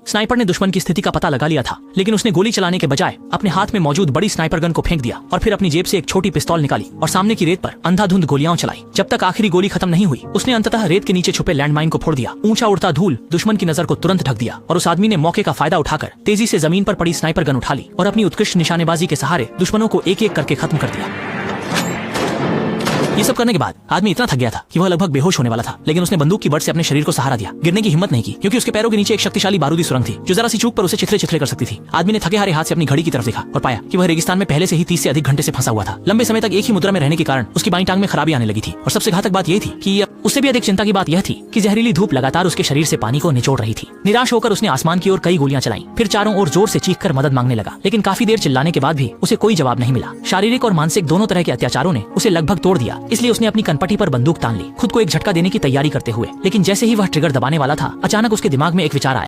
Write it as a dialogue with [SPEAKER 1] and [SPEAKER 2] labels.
[SPEAKER 1] Sniper ने दुश्मन की स्थिति का पता लगा लिया था, लेकिन उसने गोली चलाने के बजाय अपने हाथ में मौजूद बड़ी स्नाइपर गन को फेंक दिया और फिर अपनी जेब से एक छोटी पिस्तौल निकाली और सामने की रेत पर अंधाधुंध गोलियां चलाई। जब तक आखिरी गोली खत्म नहीं हुई, उसने अंततः रेत के नीचे छुपे लैंडमाइन को फोड़ दिया। ऊंचा उड़ता धूल दुश्मन की नजर को तुरंत ढक दिया और उस आदमी ने मौके का फायदा उठाकर तेजी से जमीन पर पड़ी स्नाइपर गन उठा ली और अपनी उत्कृष्ट निशानेबाजी के सहारे दुश्मनों को एक एक करके खत्म कर दिया। ये सब करने के बाद आदमी इतना थक गया था कि वह लगभग बेहोश होने वाला था, लेकिन उसने बंदूक की बट से अपने शरीर को सहारा दिया। गिरने की हिम्मत नहीं की, क्योंकि उसके पैरों के नीचे एक शक्तिशाली बारूदी सुरंग थी जो जरा सी चूक पर उसे चिथड़े चिथड़े कर सकती थी। आदमी ने थके हारे हाथ से अपनी घड़ी की तरफ देखा और पाया कि वह रेगिस्तान में पहले से ही 30 से अधिक घंटे से फंसा हुआ था। लंबे समय तक एक ही मुद्रा में रहने के कारण उसकी बाईं टांग में खराबी आने लगी थी और सबसे घातक बात यह थी कि उससे भी अधिक चिंता की बात यह थी कि जहरीली धूप लगातार उसके शरीर से पानी को निचोड़ रही थी। निराश होकर उसने आसमान की ओर कई गोलियां चलाई, फिर चारों ओर जोर से चीखकर मदद मांगने लगा, लेकिन काफी देर चिल्लाने के बाद भी उसे कोई जवाब नहीं मिला। शारीरिक और मानसिक दोनों तरह के अत्याचारों ने उसे लगभग तोड़ दिया, इसलिए उसने अपनी कनपटी पर बंदूक तान ली, खुद को एक झटका देने की तैयारी करते हुए। लेकिन जैसे ही वह ट्रिगर दबाने वाला था, अचानक उसके दिमाग में एक विचार आया।